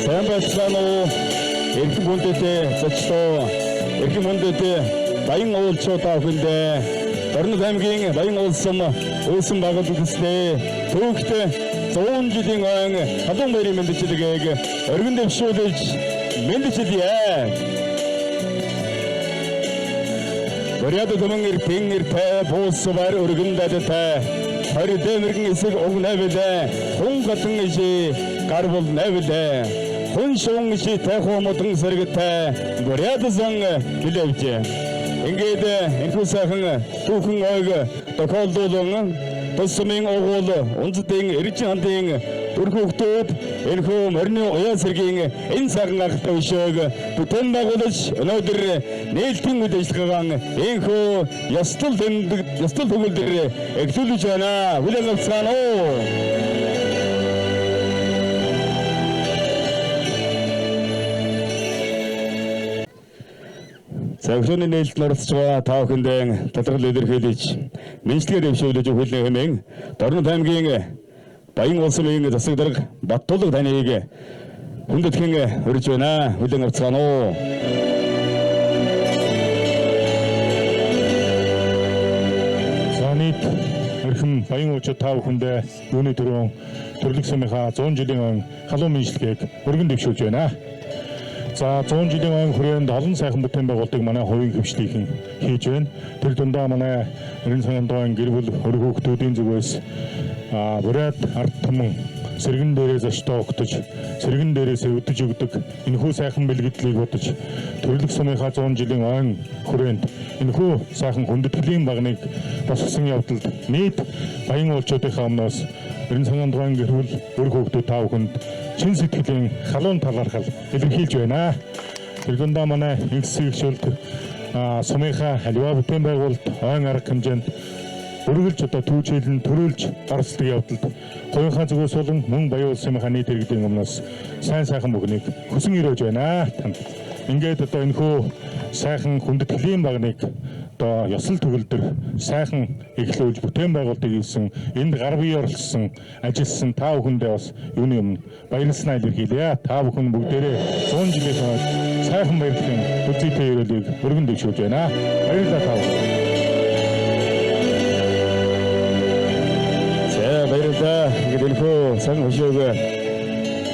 Сайн байцгаана уу? Эрхэм хүндэтэй зочлоо. Эрхэм хүндэтэй баян уулзчуудаа хүндээ Дорнод аймгийн баян улсам өөсөн байгууллагын төслөө түүхтэй 100 жилийн ойн халуун баярын мэндчилгээг өргөн дэвшүүлж мэндчилье. Боряд төмөн ирпин ирпэ буусвар өргөн дэдтэй хорид мэргэн эсэг уг навлээ хүн гатын ижи гарвал навлээ хүн шуун ижи тайхуу модон сэрэгтэй боряд сан гэлэвж ингээд энэхүү сайхан түүхэн ойг тохиолдуулан тусмын огуул унцдын эржин хандын төрхөختөд энэхүү морины уяа сэргийн энэ сайхан агт өшөөг бүтээн байгуулж өнөөдөр нээлтийн үйл ажиллагааг энэхүү ёслол төгөлдөр эхлүүлж байна. Хүлээн авцгаана уу? Зөвхөн нээлтд оролцож байгаа та бүхэндээ талархал илэрхийлж мэдлэгээр дэвшүүлж хүлээн хэмээн Дорнод аймгийн баян улсмын засаг дарга Баттулга таныг хүндэтгэн урьж байна. Хүлээн авцгаана уу? Санийд эрхэм баян уулзчид та бүхэндээ юуны төрөө төрлөх сумынхаа 100 жилийн ойн халуун мэдлэгийг өргөн дэвшүүлж байна. За 100 жилийн ойн хүрээнд олон сайхан бүтээн байгуулалтыг манай хувийн хөвчлийнхэн хийж байна. Тэр дундаа манай 90 сая гэр бүл хөргөختүүдийн зүгээс бурайд ард түмэн сэргэн дээрээ зочдоо огтож сэргэн дээрээсээ өдөж өгдөг энэхүү сайхан бэлгэдлийг бодож төрлөх сумынхаа 100 жилийн ойн хүрээнд энэхүү сайхан хүндэтгэлийн багныг босгосон явдалд нийт баян уулзчуудынхаа өмнөөс 90 сая гэр бүл хөргөختүүд та бүхэнд чин сэтгэлийн халуун талархал илэрхийлж байна. Тэр дундаа манай инксигшүүлт сумынхаа аливаа бүтээн байгуулалт ойн арга хэмжээнд өргөлж түүжээлэн төрүүлж гарцдаг явдалд хувийнхаа зүгээс болон мөн баян улсынхаа нийт иргэдийн өмнөөс сайн сайхан бүхнийг хүсэн өрөөж байна. Танд ингээд энэхүү сайхан хүндэтгэлийн багныг ёслол төгөлдөр сайхан эхлүүлж бүтээн байгуулалтыг хийсэн энд гар бие оролцсон ажилласан та бүхэндээ бас юуны өмнө баярлалаа илэрхийлье. Та бүхэн бүгдээрээ 100 жилийн хойш сайхан баярлалын үзэгтэй ирээлийг өргөн дэвшүүлж байна. Баярлалаа та бүхэн. Баярлалаа. Ингээд энэхүү сайн хөшөөг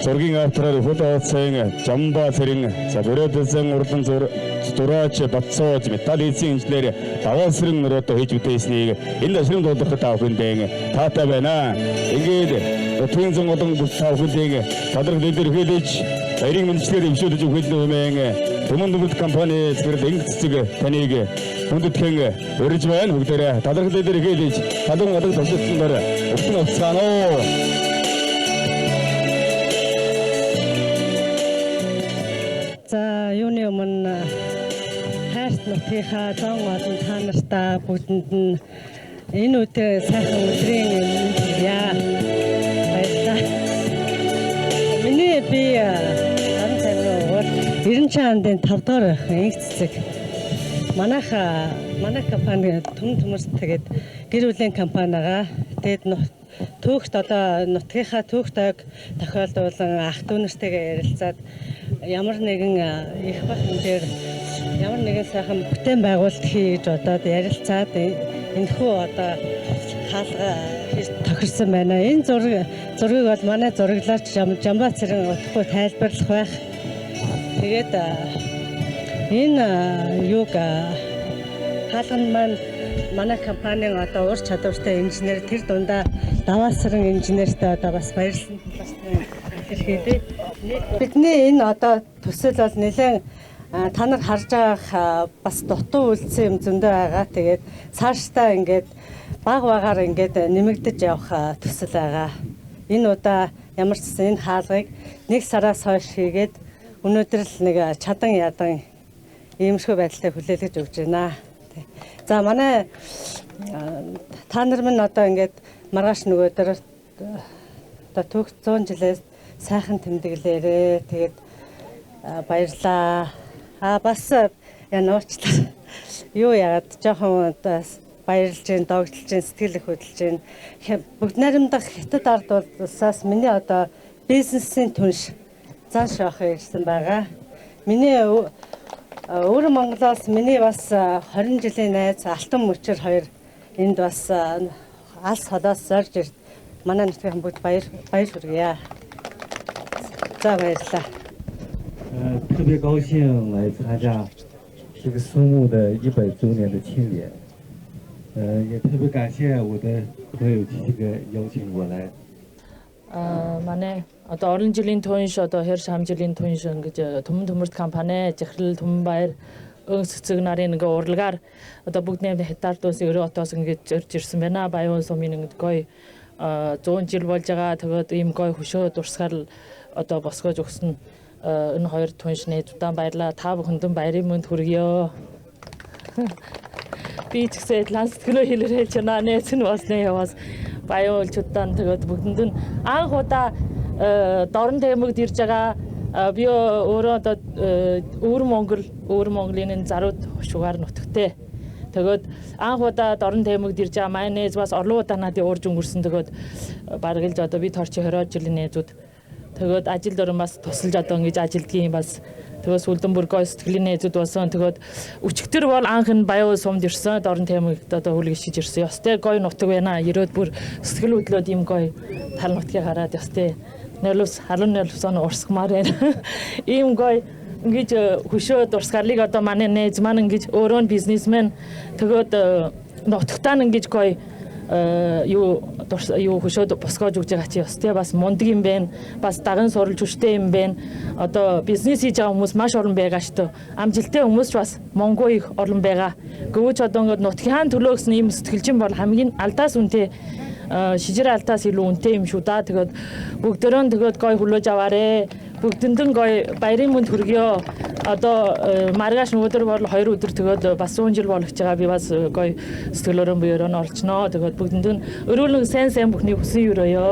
зургийн автораар хөлөөцэн жамба цэрэн борьоодсан урдан зураач батсооч металл эзэн инженер даваасрын нөрөөдөө хийж бүтээснийг энэ ашрын дуудахад та бүхэндээ таатай байна. Ингээд өтгийн зэн олон та бүхэндээ талархал илэрхийлж баярын мэндчилгээр өвшүүлж өгөх нэмэн Түмэн дүгнэлт компани зэрэг инх цэцэг таныг хүндэтгэн урьж байна. Бүгдээрээ талархал илэрхийлж халуун алга төвшөлтөөр өвчин авцгаана уу? За юуны өмнө хайрт нутгийнхаа зон олон та нартаа бүгдэнд нь энэ үедээ сайхан өдрийн яа баярлалаа. Миний би 90 чандын 5 дахь инх цэцэг манай компани төмөрс тэгээд гэр бүлийн компанигаа тэгээд түүхт нутгийнхаа түүхтэйг тохиолдуулан ах дүү нартэйгээ ярилцаад ямар нэгэн их бах хэмжээр ямар нэгэн сайхан бүтээн байгуулалт хийж ярилцаад энэхүү хаалга хийж тохирсон байна. Энэ зургийг бол манай зураглаач Жамба цэрэн утгагүй тайлбарлах байх. Тэгээд энэ юуг хаалганд маань манай компанийн ур чадвартай инженер тэр дундаа даваасрын инженертэй бас баярлсан илэрхийлье. Бидний энэ төсөл бол нэлээд та нар харж байгаа бас дутуу үйлдэл юм зөндөө байгаа. Тэгээд цаашдаа ингээд баг ингээд нэмэгдэж явах төсөл байгаа. Энэ удаа ямар ч гэсэн энэ хаалгыг 1 сараас хойш хийгээд өнөөдөр л нэг чадан ядан иймэрхүү байдлаар хүлээлгэж өгч байна. За манай та нар минь ингээд маргааш нөгөөдөр түүх 100 жилээс сайхан тэмдэглээрээ. Тэгээд баярлаа. Бас януучлаа. Юу яагаад жоохон баярлж जैन, догтлж जैन, сэтгэл их хөдлөж जैन. Бүгд найрамдах хятад ард улсаас миний бизнесийн түнш зааш авах ирсэн байгаа. Миний Өвөр Монголоос миний бас 20 жилийн найз Алтан Мөчөр хоёр энд бас алс холоос зорж ирд. Манай нутгийн бүгд баяр хүргье. За баярлалаа. 特别高兴来参加这个苏木的100周年的庆典，也特别感谢我的朋友这个邀请我来。 манай одоо орон жилийн түнш одоо хэр шам жилийн түнш ингэж төмөн төмөрт компани захирал төмөн баяр өнс цэцэг нарын ингээ урлагаар одоо бүгд нэмд хятад дус өрөө отоос ингэж зорж ирсэн байна. Баян сумын ингээ гой 100 жил болж байгаа. Тэгээд ийм гой хөшөө дурсгаар одоо босгож өгсөн энэ хоёр түнш нээдүүдэн баярлаа. Та бүхэнд баярын мэнд хүргье. Би ч гэсэн ланс төлөө хэлэрэй ч наа нээсэн басны яваас баян улчуудаа тэгээд бүгдэнд нь анх удаа дорн тэмэгд ирж байгаа. Би өөрөө одоо Өвөр Монголын зарууд шугаар нутагтай. Тэгээд анх удаа дорн тэмэгд ирж байгаа. Майонез бас орлуу удаа надад уурж өнгөрсөн. Тэгээд баргалж одоо би торч 20 жилийн нээзүүд. Тэгээд ажил дөрөн бас тусалж одоо ингэж ажилдгийн бас тэгээд сүлдэн бүр гой сэтгэлийн нээзүүд болсон. Тэгээд өчигдөр бол анх нь Баян сумд ирсэн. Дорн тэмэгт одоо хүлгэж ирсэн. Ёстой гой нутаг байна. Ерөөд бүр сэтгэл хөдлөөд ийм гой тал нутгийг хараад ёстой. Нөлөөс халуун нөлөөсөн урсгамаар байна. Ийм гой ингэж хөшөө дурсгарлыг одоо манай нээз маань ингэж өөрөө нь бизнесмен тэгээд нутагтаа ингэж гой юу хөшөөд босгож өгж байгаа чи ёстой бас мундаг юм байна. Бас даган суралж хүчтэй юм байна. Одоо бизнес хийж байгаа хүмүүс маш олон байгаа шүү дээ. Амжилттай хүмүүс ч бас Монгол их олон байгаа. Гэвч одоо ингээд нутгийн төлөө гэсэн ийм сэтгэлжин бол хамгийн алдаас үнэтэй шижир алдаас илүү үнэтэй юм шүү да. Тэгээд бүгдөрөө тэгээд гой хүлээж аваарэ. Бүгдэнд нь гой баярын мэнд хүргье. Одоо маргааш өдөр бол 2 өдөр тэгээд бас 100 жил болох байгаа. Би бас гой сэтгэлөөрөө буюураа олчноо. Тэгээд бүгдэнд нь өрөөлөн сайн бүхний хүсэн өрөөё.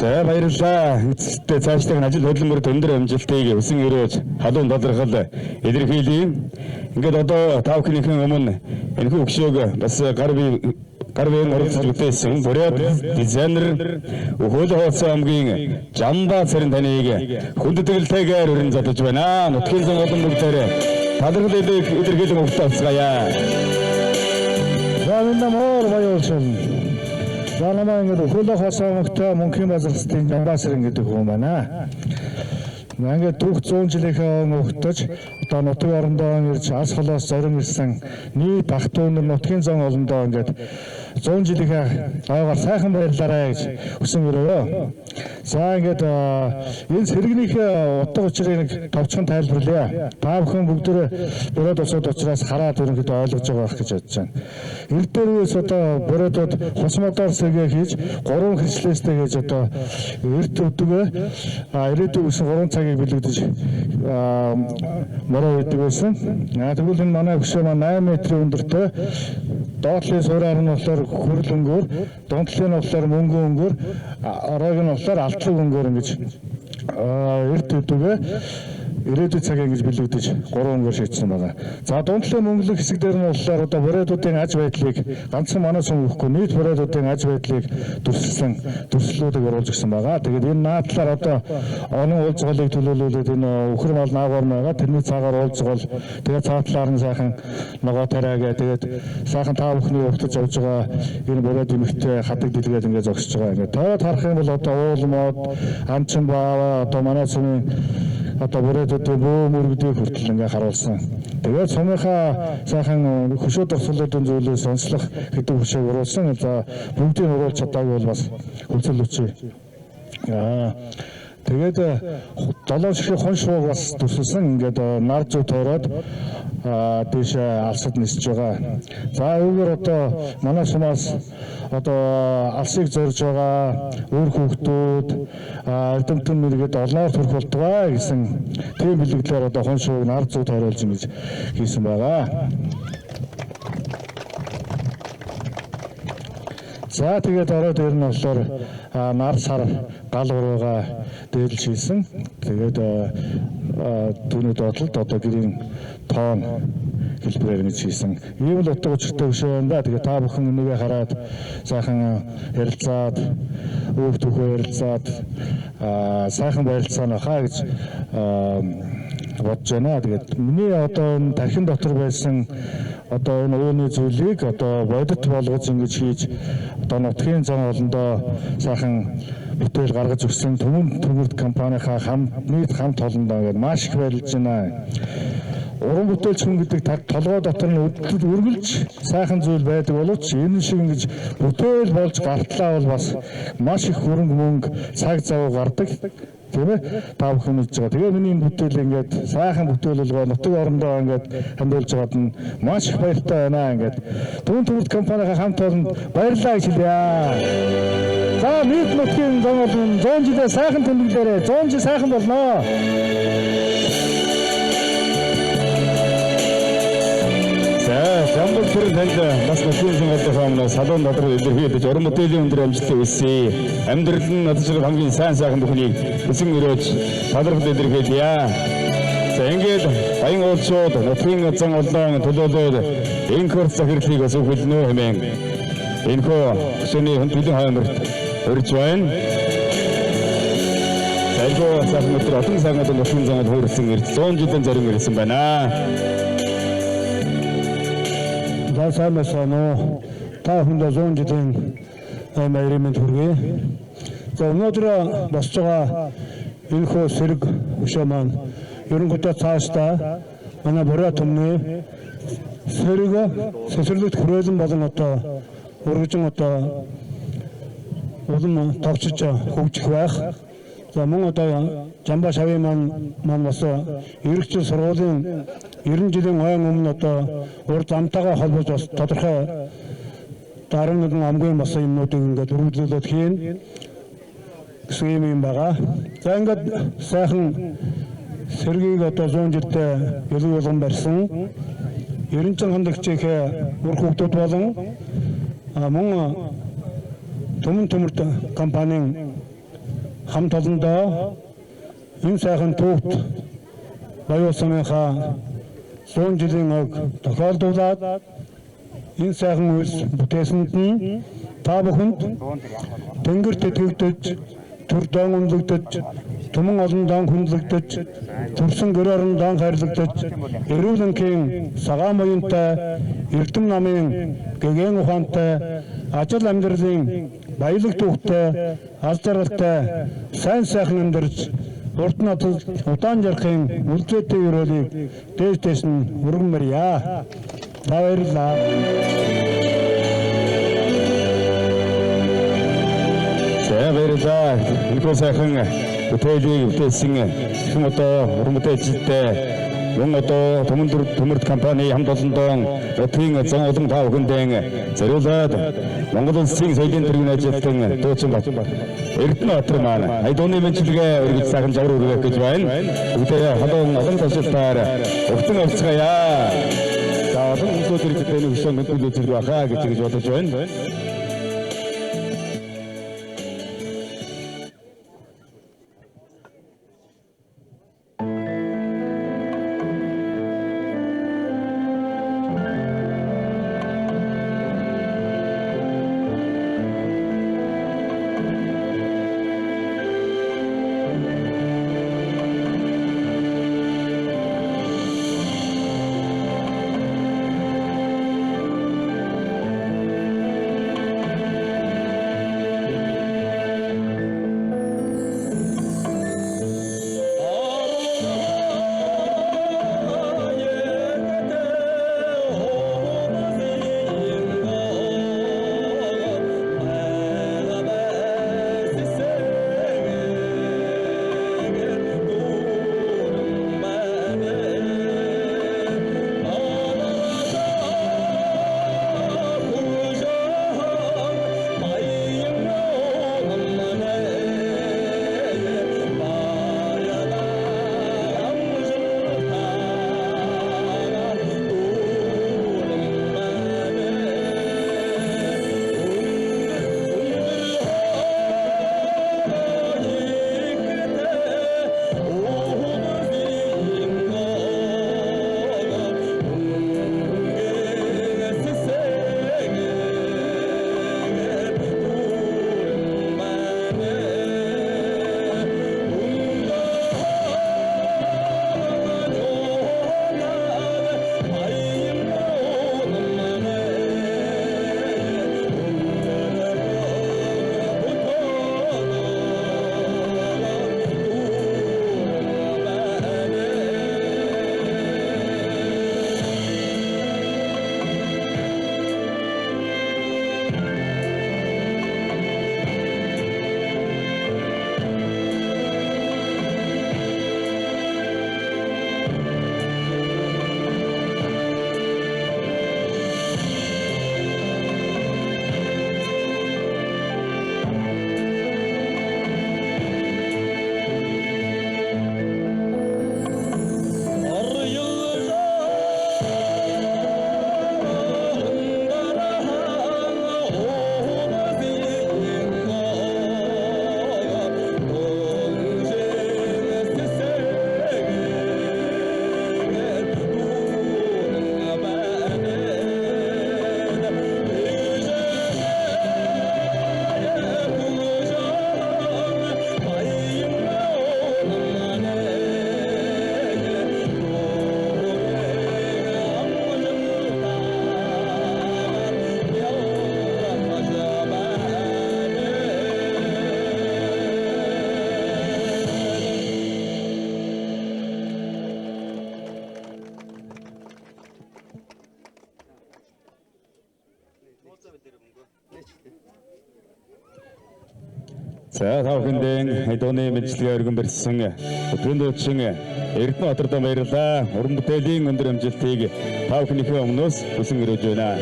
За баярлалаа. Эцэгтэй цаашдаа ажил хөдөлмөрт өндөр амжилтыг өсөн өрөөж халуун талархал илэрхийлье. Ингээд одоо та бүхнийхэн өмнө энэхүү өгшөөг бас гар биеийн оролцож бүтээсэн буряд дизайнер Өхөөл хооцсон аймгийн Жамба царин таныг хүндэтгэлтэйгээр өрн задаж байна. Нутгийн зам олон бүгдээрээ талархал илэрхийлэн өгтөө авцгаая. За минь мөр баярлалаа. За намайг Өхөөл хооцсон мөнхийн базарчдын Жамба царин гэдэг хүн байна. Ингээд түүх 100 жилийнхээ өгтөж одоо нутгийн орондоо ирж алс холоос зорин ирсэн нийт багт өнөр нутгийн зам олондоо ингээд 100 жилийнхээ аагаар сайхан баярлаарай гэж хүсэн өрөөё. За ингээд энэ сэргнийхээ утга учирыг нэг товчхон тайлбарлая. Та бүхэн бүгдөө бөрөөд усууд учраас хараад ерөнхийдөө ойлгож байгаа байх гэж бодож байна. Эрдээр үеэс одоо бөрөөдүүд хос мотор сэргээ хийж 3 хэрэгслээстэй гэж одоо эрд өдгөө ирээдүйн 3 цагийг билэгдэж мороо өгдөг байсан. Тэгвэл энэ манай хөшөө маань 8 метрийн өндөртэй доотлын суураар нь болохоор хөрөл өнгөөр, дунтлын нь болохоор мөнгөн өнгөөр, оройг нь болохоор алтлаг өнгөөр ингэж эрт өдгөө ирээдүйн цагийг ингэж билэгдэж 3 өнгөөр шийдсэн байгаа. За дунтлын мөнгөлөг хэсэг дээр нь болохоор одоо бурайдуудын аж байдлыг ганцхан манай сум өгөхгүй нийт бурайдуудын аж байдлыг дүрслэлүүдийг оруулж гисэн байгаа. Тэгээд энэ наадлаар одоо онон уулзгалыг төлөөлүүлээд энэ өхөр мал наагур байгаа. Тэрний цагаар уулзгал тэгээд цаатлаар нь сайхан ногоо тариагаа тэгээд сайхан та бүхний өвтөж авж байгаа энэ бурайд эмэгтэй хадаг дэлгээд ингэ зогсож байгаа. Ингээд тоод харах юм бол одоо уулмод амчин баа одоо манай сумын одоо бүрээдүүдийн бөө мөргөдийг хүртэл ингээ харуулсан. Тэгээд сумынхаа сайхан хөшөө дурсгалуудын зүйлийг сонслох хэдэн хөшөөг оруулсан. За бүгдийг оруулж чадаагүй бол бас хүлцэл өчье. Тэгээд 7 ширхэг хон шууг бас төсөлсөн. Ингээд нар зүг тоороод дээш алсад нисэж байгаа. За үүгээр одоо манай сумаас одоо алсыг зорж байгаа өөр хүүхдүүд эрдэмтэн мэргээд олноор төрөх болтугай гэсэн тийм бэлгэлээр одоо хон шууг нар зүг тооруулж ингэж хийсэн байгаа. За тэгээд ороод ирнэ болохоор нар сар гал урууга дээлж хийсэн. Тэгээд түүний доотлолд одоо гэрийн тоон хэлбэрээр мэдчихсэн. Ийм л утга учиртай хөшөө байна да. Тэгээ та бүхэн энийгээ хараад сайхан ярилцаад өв төхөө ярилцаад сайхан барилцаана хаа гэж бодож байна. Тэгээд миний одоо энэ тархин дотор байсан одоо энэ ууны зүйлийг одоо бодит болгож ингэж хийж одоо нутгийн зам олондоо сайхан бүтээл гаргаж өгсөн төмөрд компанийнхаа хамт олондоо ингээд маш их баярлж байна. Уран бүтээлч хүн гэдэг толгой дотор нь үргэлж сайхан зүйл байдаг боловч энэ шиг ингэж бүтээл болж гартлаа бол бас маш их хөрөнгө мөнгө цаг зав гардаг. Тийм ээ та бүхэн мэдж байгаа. Тэгээ миний энэ бүтээл ингээд сайхан бүтээл болгоо нутаг орондоо ингээд хандуулж байгаад нь маш их баяртай байна ингээд төмөрд компанийнхаа хамт олонд баярлалаа гэж хэлье. За нийт нутгийн зам олон 100 жилээ сайхан тэмдэглээрээ 100 жил сайхан болноо. Ямбал төрөл танд бас нутгийн сонголтын салуун дотор илэрхийлж уран бүтээлийн өндөр амжилт хүсье. Амьдрал нь надад хамгийн сайн сайхан бүхнийг эсэн өрөөж талархал илэрхийлье. За ингээд баян уулзууд нутгийн зам олон төлөөлөөд энэ курс захирлыг бас өгүүлнэ хэмээн энэхүү өсөний хөндөлгөөний хаймарт өрж байна. Сайгүй сайхан өдөр олон сайхан нутгийн замд хуурсан ирж 100 жилийн зарим ирсэн байна. Сайн та хүндээ 100 жилийн баярын хүргэе. За өнөөдөр босч байгаа энэхүү сэрэг хөшөө маань ерөнхийдөө цаашдаа манай буруу төмний сэрэг сэсэрлэгт хүрээлэн болон одоо үргэлжин одоо улам тогтсож хөгжих байх. За мөн одоо Жамба шавын маань бас ерөнхий сургуулийн 90 жилийн ойн өмнө одоо урд замтайгаа холбож бас тодорхой дараа нэгэн амгийн бас юмнуудыг ингээд өргөжлүүлээд хийн гэсэн юм байгаа. За ингээд сайхан сэргийг одоо 100 жилдээ илүү болгон барьсан 90 хандагчийнхээ үр хөвгтүүд болон мөн төмөрд компанийн хамт олондоо энэ сайхан түүхт баян сумынхаа 100 жилийн ог тохиолдуулаад энэ сайхан үйлс бүтээсэнд нь та бүхэнд тэнгэр тэтгэгдэж төр даан үнэлэгдэж түмэн олон даан хүндлэгдэж төрсөн гэр орон даан хайрлагдаж эрүүл энхийн цагаан буянтай эрдэм намын гэгэн ухаантай ажил амьдралын баялаг түүхтэй аль жаргалтай сайн сайхан амьдарч урд надад удаан жарахын үлдээтэй өрөөлийг дээш нь өргөмөрье. Баярлалаа. Баярлалаа. Энэхүү сайхан бүтээлийг бүтээсэн хэн одоо уран бүтээлчтэй мөн одоо төмөрд компани хамт олондоо нутгийн зам олон та бүхэндээ зориулаад Монгол улсын соёлын тэргүүн ажилтан дуучин Эрдэнэбаатар маань хайдууны мэдлэгээ өргөж сайхан жавар өргөх гэж байна. Бүгдээ халуун олон ташилтаар өгтөн орцгоё. За олон хүмүүсүүд иргэдэний хөшөө мэдүүлж ирэх байхаа гэж бодож байна. За та бүхэндээ хайдууны мэдлэгээ өргөн барьсан өдрийн дуучин Эрдэнэбаатарт баярлалаа. Уран бүтээлийн өндөр амжилтыг та бүхнийхээ өмнөөс хүсэн өрөөж байна.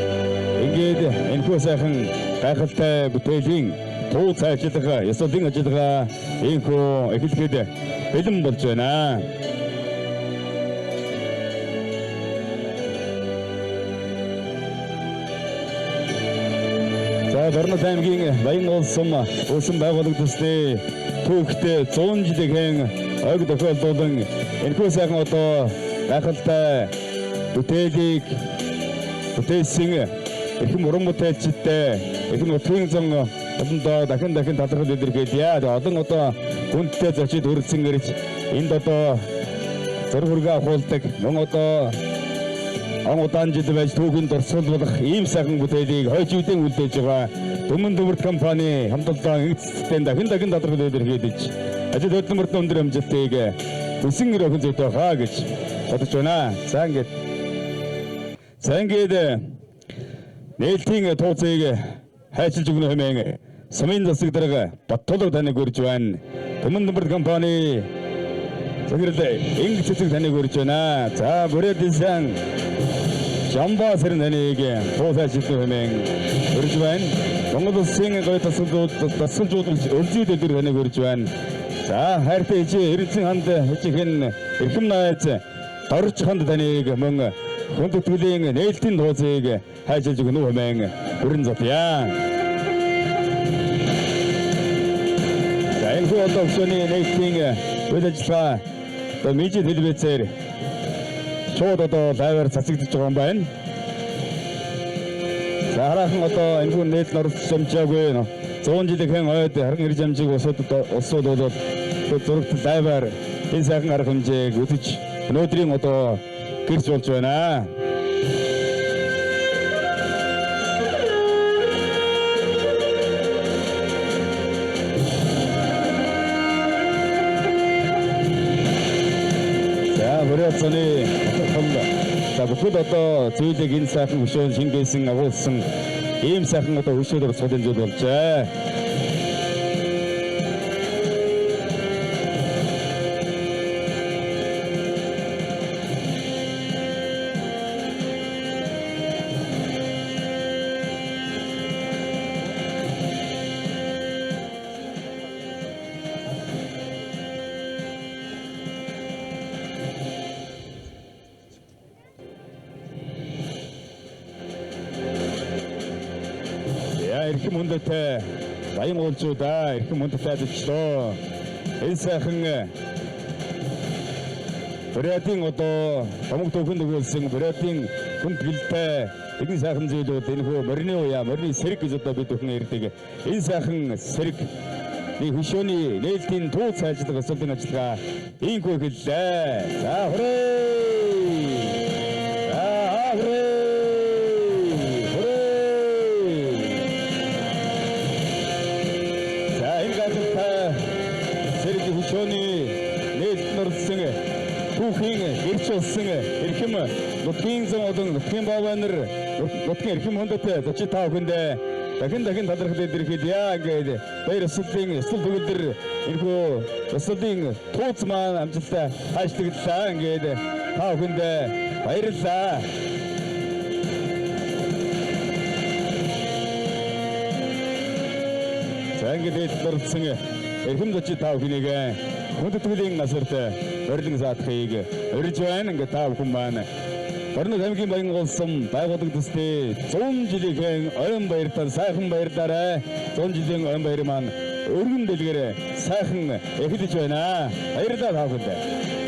Ингээд энэхүү сайхан гайхалтай бүтээлийн туу цаашлах ёслолын ажиллагаа энэхүү эхлэхэд бэлэн болж байна. Горнод аймгийн Баян улсам улсын байгууллага төсний түүхтэй 100 жилийн ойг тохиолдуулан энэхүү сайхан одоо гайхалтай бүтээлийг бүтээсэн эрхэм уран бүтээлчтэй эрхэм нутгийн зан одондоо дахин талархал илэрхийлье. Одоо хүндтэй зочид хүрэлцэн ирж энд одоо зураг хүргээ авахулдаг мөн одоо удаан жил байж түүхэнд дурсгалуулах ийм сайхан бүтээлийг хойч үдэн үлдээж байгаа Түмэн Төмөрт компани хамтлагийн эцэстэн дахин талархал илэрхийлж ажил хөдөлмөрт өндөр амжилтыг хүсэн өрөөхөн зүйтэй хаа гэж бодож байна. За ингээд нээлтийн тооцоог хайчилж өгнө хэмээн сумын засаг дарга Баттулга таныг урьж байна. Түмэн Төмөрт компани зөвхөрлөө инг цэцэг таныг урьж байна. За бүрээдсэн Жамба сэрнэнийг тооцоолж хэмээн урьж байна. Монгол улсын гой тасгалжуулалт өрзүүд өдөр таныг урьж байна. За хайртай ижи эрдэнэ ханд хичээхэн эрхэм найз дорж ханд таныг мөн хүндэтгэлийн нээлтийн тооцоог хайчилж өгнө хэмээн өрн зотъя. За энэхүү одоо өсөний нээлтийн үйл ажиллагаа одоо мэдээ телевизээр шууд одоо лайваар цацагдж байгаа юм байна. За хараахан одоо энэхүү нээлт оролцож амжаагүй 100 жилийн ойд харин ирж амжиг улсууд бол зурагт лайваар энэ сайхан арга хэмжээг үзэж өнөөдрийн одоо гэрч болж байна. За бүхэл одоо зүйлийг энэ сайхан хөшөөн шингээсэн агуулсан ийм сайхан одоо хөшөөлөөр суулын зүйл болжээ. Эрхэм хүндэтэй баян уулзуудаа эрхэм хүндэтэй ажиллаа. Энэ сайхан бүрээдийн одоо томог төвхөнд өгүүлсэн бүрээдийн хүнд гэлтэй энэ сайхан зүйлүүд энэхүү морины уяа морины сэрэг гэж одоо бид бүхэн ярьдаг. Энэ сайхан сэрэг хөшөөний нээлтийн туу цайлуулах асуудлын ажиллагаа ийхүү эхэллээ. За хүрээ. Эрхэм нутгийн зам олон нутгийн бааванар нутгийн эрхэм хүндэтэй зочид та бүхэндээ дахин талархал илэрхийлье. Ингээд баяр ёслолын ёслол төгөлдөр энэхүү ёслолын тууц маань амжилттай хаажлагдлаа. Ингээд та бүхэндээ баярлалаа. За ингээд дурдсан эрхэм зочид та бүхнийг хүндэтгэлийн насарт урилан саатахыг урьж байна. Ингээд та бүхэн маань Горнод аймгийн Баян улсам байгууллага төсний 100 жилийн ойн баяртаа сайхан баярлаарай. 100 жилийн ойн баяр маань өргөн дэлгэрээ сайхан эхэлж байна. Баярлалаа та бүхэнд.